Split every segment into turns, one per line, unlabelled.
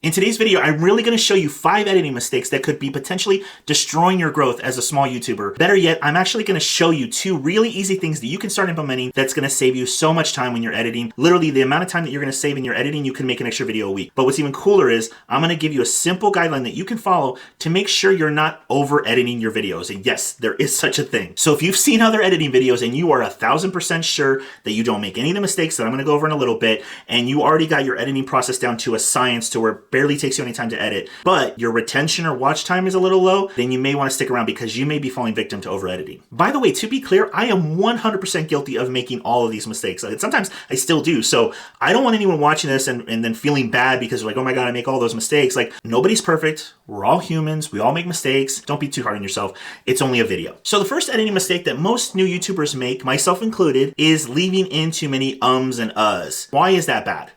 In today's video, I'm really going to show you 5 editing mistakes that could be potentially destroying your growth as a small YouTuber. Better yet, I'm actually going to show you 2 really easy things that you can start implementing that's going to save you so much time when you're editing. Literally, the amount of time that you're going to save in your editing, you can make an extra video a week. But what's even cooler is I'm going to give you a simple guideline that you can follow to make sure you're not over editing your videos. And yes, there is such a thing. So if you've seen other editing videos and you are 1000% sure that you don't make any of the mistakes that I'm going to go over in a little bit, and you already got your editing process down to a science to where barely takes you any time to edit, but your retention or watch time is a little low, then you may want to stick around because you may be falling victim to over editing. By the way, to be clear, I am 100% guilty of making all of these mistakes. Sometimes I still do. So I don't want anyone watching this and then feeling bad because they're like, oh my God, I make all those mistakes. Like, nobody's perfect. We're all humans. We all make mistakes. Don't be too hard on yourself. It's only a video. So the first editing mistake that most new YouTubers make, myself included, is leaving in too many ums and uhs. Why is that bad?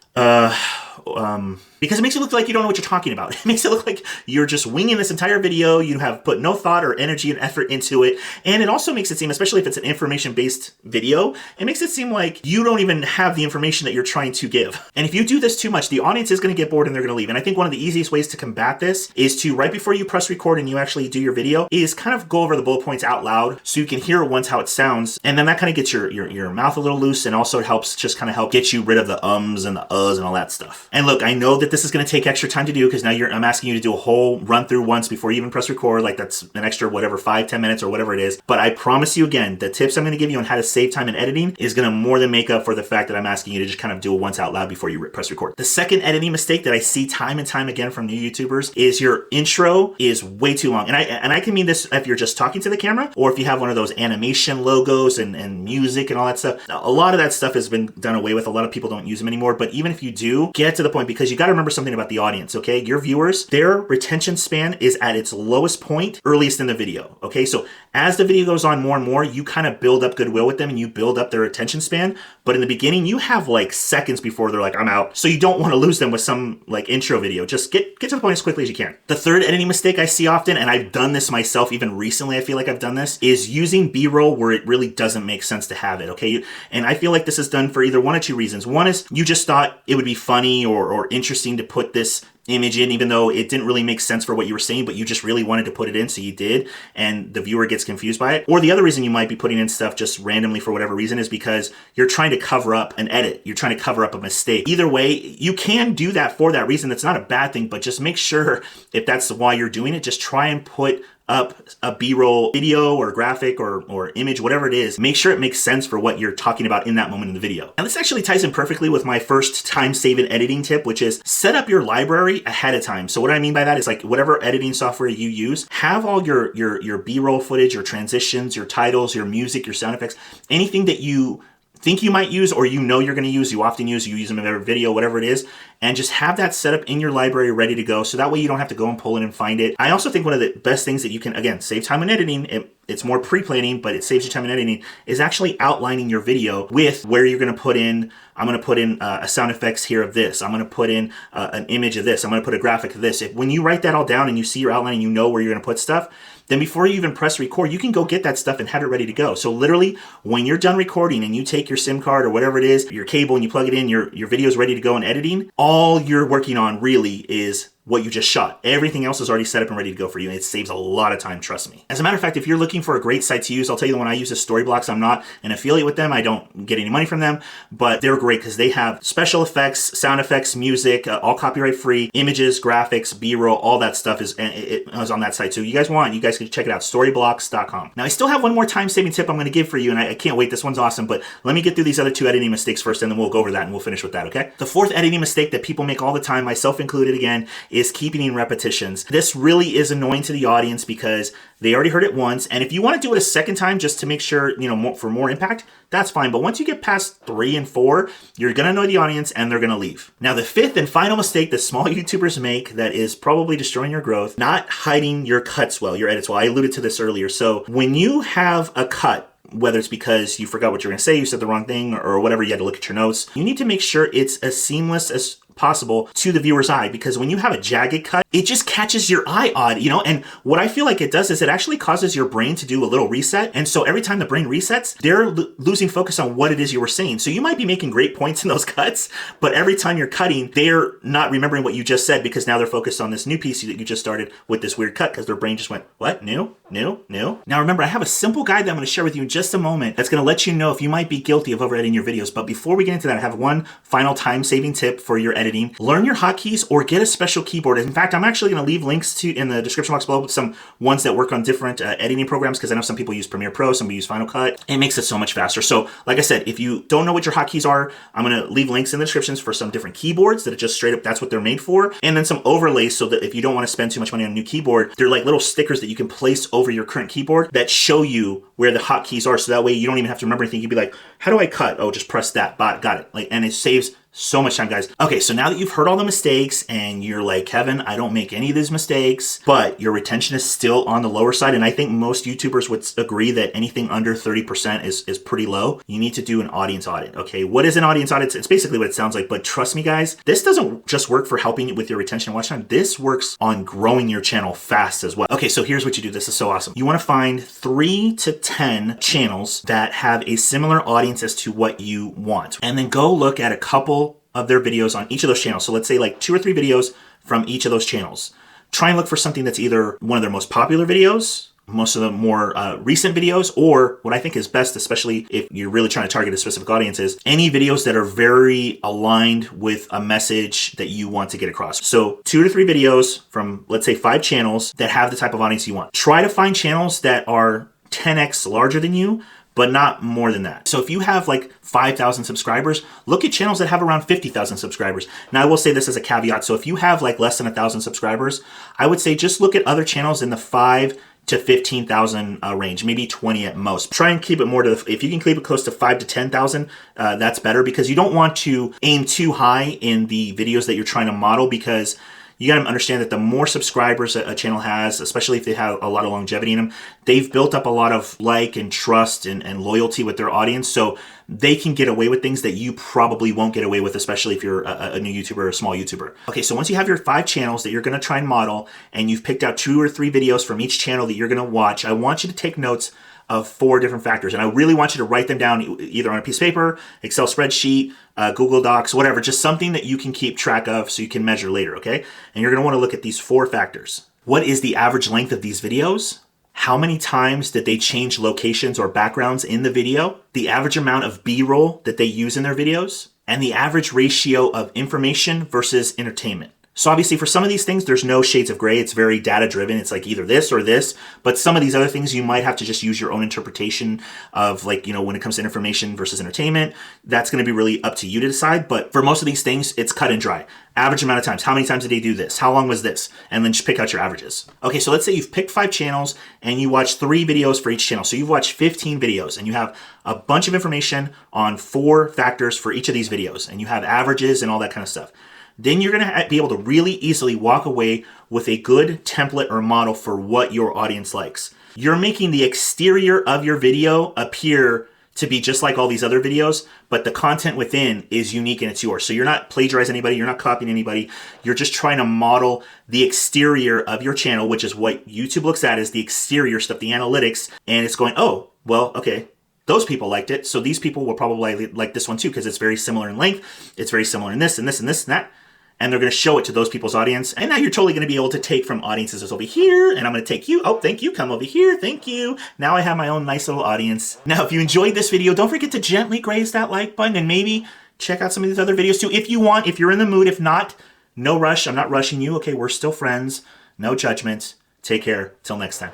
Because it makes it look like you don't know what you're talking about. It makes it look like you're just winging this entire video. You have put no thought or energy and effort into it. And it also makes it seem, especially if it's an information-based video, it makes it seem like you don't even have the information that you're trying to give. And if you do this too much, the audience is going to get bored and they're going to leave. And I think one of the easiest ways to combat this is to, right before you press record and you actually do your video, is kind of go over the bullet points out loud so you can hear once how it sounds. And then that kind of gets your mouth a little loose, and also it helps just kind of help get you rid of the ums and the uhs and all that stuff. And look, I know that this is going to take extra time to do because now I'm asking you to do a whole run through once before you even press record. Like, that's an extra whatever 5-10 minutes or whatever it is. But I promise you again, the tips I'm going to give you on how to save time in editing is going to more than make up for the fact that I'm asking you to just kind of do it once out loud before you press record. The second editing mistake that I see time and time again from new YouTubers is your intro is way too long. And I can mean this if you're just talking to the camera, or if you have one of those animation logos and music and all that stuff. Now, a lot of that stuff has been done away with. A lot of people don't use them anymore. But even if you do, get to the point, because you got to remember something about the audience, okay? Your viewers, their retention span is at its lowest point earliest in the video, okay? So as the video goes on more and more, you kind of build up goodwill with them and you build up their attention span. But in the beginning, you have like seconds before they're like, I'm out. So you don't want to lose them with some like intro video. Just get to the point as quickly as you can. The third editing mistake I see often, and I've done this myself even recently, I feel like I've done this, is using B-roll where it really doesn't make sense to have it, okay? And I feel like this is done for either one of 2 reasons. One is you just thought it would be funny or interesting to put this image in, even though it didn't really make sense for what you were saying, but you just really wanted to put it in, so you did, and the viewer gets confused by it. Or the other reason you might be putting in stuff just randomly for whatever reason is because you're trying to cover up an edit. You're trying to cover up a mistake. Either way, you can do that for that reason. That's not a bad thing, but just make sure, if that's why you're doing it, just try and put up a B-roll video or graphic or image, whatever it is. Make sure it makes sense for what you're talking about in that moment in the video. And this actually ties in perfectly with my first time-saving editing tip, which is set up your library ahead of time. So what I mean by that is, like, whatever editing software you use, have all your B-roll footage, your transitions, your titles, your music, your sound effects, anything that you think you might use or you know you're going to use, you often use them in every video, whatever it is, and just have that set up in your library ready to go, so that way you don't have to go and pull it and find it. I also think one of the best things that you can, again, save time in editing, it's more pre-planning, but it saves you time in editing, is actually outlining your video with where you're going to put in, I'm going to put in a sound effects here of this, I'm going to put in an image of this, I'm going to put a graphic of this. When you write that all down and you see your outline and you know where you're going to put stuff, then before you even press record, you can go get that stuff and have it ready to go. So literally, when you're done recording and you take your SIM card or whatever it is, your cable, and you plug it in, your video is ready to go in editing, all you're working on really is what you just shot. Everything else is already set up and ready to go for you, and it saves a lot of time, trust me. As a matter of fact, if you're looking for a great site to use, I'll tell you the one I use is Storyblocks. I'm not an affiliate with them. I don't get any money from them, but they're great because they have special effects, sound effects, music, all copyright free, images, graphics, B-roll, all that stuff is on that site. So you guys can check it out, storyblocks.com. Now, I still have one more time-saving tip I'm going to give for you, and I can't wait. This one's awesome, but let me get through these other 2 editing mistakes first, and then we'll go over that and we'll finish with that, okay? The 4th editing mistake that people make all the time, myself included again, is keeping in repetitions. This really is annoying to the audience because they already heard it once, and if you want to do it a second time just to make sure, for more impact, that's fine. But once you get past 3 and 4, you're going to annoy the audience and they're going to leave. Now, the 5th and final mistake that small YouTubers make that is probably destroying your growth, not hiding your cuts well, your edits well. I alluded to this earlier. So when you have a cut, whether it's because you forgot what you're going to say, you said the wrong thing, or whatever, you had to look at your notes, you need to make sure it's as seamless as possible to the viewer's eye, because when you have a jagged cut, it just catches your eye odd, you know? And what I feel like it does is it actually causes your brain to do a little reset. And so every time the brain resets, they're losing focus on what it is you were saying. So you might be making great points in those cuts, but every time you're cutting, they're not remembering what you just said, because now they're focused on this new piece that you just started with this weird cut, because their brain just went, what? New? Now remember, I have a simple guide that I'm going to share with you in just a moment that's going to let you know if you might be guilty of over editing your videos. But before we get into that, I have one final time-saving tip for your editing. Learn your hotkeys or get a special keyboard. In fact, I'm actually going to leave links in the description box below with some ones that work on different editing programs, because I know some people use Premiere Pro, some people use Final Cut. It makes it so much faster. So like I said, if you don't know what your hotkeys are, I'm going to leave links in the descriptions for some different keyboards that are just straight up, that's what they're made for. And then some overlays, so that if you don't want to spend too much money on a new keyboard, they're like little stickers that you can place over your current keyboard that show you where the hotkeys are. So that way you don't even have to remember anything. You'd be like, how do I cut? Oh, just press that, got it. Like, and it saves so much time, guys. Okay, so now that you've heard all the mistakes and you're like, Kevin, I don't make any of these mistakes, but your retention is still on the lower side, and I think most YouTubers would agree that anything under 30% is pretty low, you need to do an audience audit, okay? What is an audience audit? It's basically what it sounds like, but trust me, guys, this doesn't just work for helping with your retention and watch time. This works on growing your channel fast as well. Okay, so here's what you do. This is so awesome. You wanna find 3 to 10 channels that have a similar audience as to what you want, and then go look at a couple of their videos on each of those channels. So let's say like 2 or 3 videos from each of those channels. Try and look for something that's either one of their most popular videos, most of the more recent videos, or what I think is best, especially if you're really trying to target a specific audience, is any videos that are very aligned with a message that you want to get across. So 2 to 3 videos from, let's say, 5 channels that have the type of audience you want. Try to find channels that are 10x larger than you, but not more than that. So if you have like 5,000 subscribers, look at channels that have around 50,000 subscribers. Now I will say this as a caveat. So if you have like less than 1,000 subscribers, I would say just look at other channels in the 5 to 15,000 range, maybe 20 at most. Try and keep it more to, if you can keep it close to 5 to 10,000, that's better, because you don't want to aim too high in the videos that you're trying to model, because you got to understand that the more subscribers a channel has, especially if they have a lot of longevity in them, they've built up a lot of like and trust and loyalty with their audience. So they can get away with things that you probably won't get away with, especially if you're a new YouTuber or a small YouTuber. Okay, so once you have your 5 channels that you're going to try and model, and you've picked out 2 or 3 videos from each channel that you're going to watch, I want you to take notes of 4 different factors. And I really want you to write them down either on a piece of paper, Excel spreadsheet, Google Docs, whatever, just something that you can keep track of so you can measure later, okay? And you're gonna wanna look at these 4 factors. What is the average length of these videos? How many times did they change locations or backgrounds in the video? The average amount of B-roll that they use in their videos? And the average ratio of information versus entertainment. So obviously for some of these things, there's no shades of gray. It's very data driven. It's like either this or this, but some of these other things you might have to just use your own interpretation of, like, you know, when it comes to information versus entertainment, that's going to be really up to you to decide. But for most of these things, it's cut and dry. Average amount of times. How many times did they do this? How long was this? And then just pick out your averages. Okay, so let's say you've picked 5 channels and you watch 3 videos for each channel. So you've watched 15 videos and you have a bunch of information on 4 factors for each of these videos, and you have averages and all that kind of stuff. Then you're gonna be able to really easily walk away with a good template or model for what your audience likes. You're making the exterior of your video appear to be just like all these other videos, but the content within is unique and it's yours. So you're not plagiarizing anybody, you're not copying anybody, you're just trying to model the exterior of your channel, which is what YouTube looks at, is the exterior stuff, the analytics, and it's going, oh, well, okay, those people liked it, so these people will probably like this one too, because it's very similar in length, it's very similar in this and this and this and that. And they're going to show it to those people's audience. And now you're totally going to be able to take from audiences that's over here, and I'm going to take you. Oh, thank you. Come over here. Thank you. Now I have my own nice little audience. Now, if you enjoyed this video, don't forget to gently graze that like button, and maybe check out some of these other videos too if you want, if you're in the mood. If not, no rush. I'm not rushing you. Okay, we're still friends. No judgment. Take care. Till next time.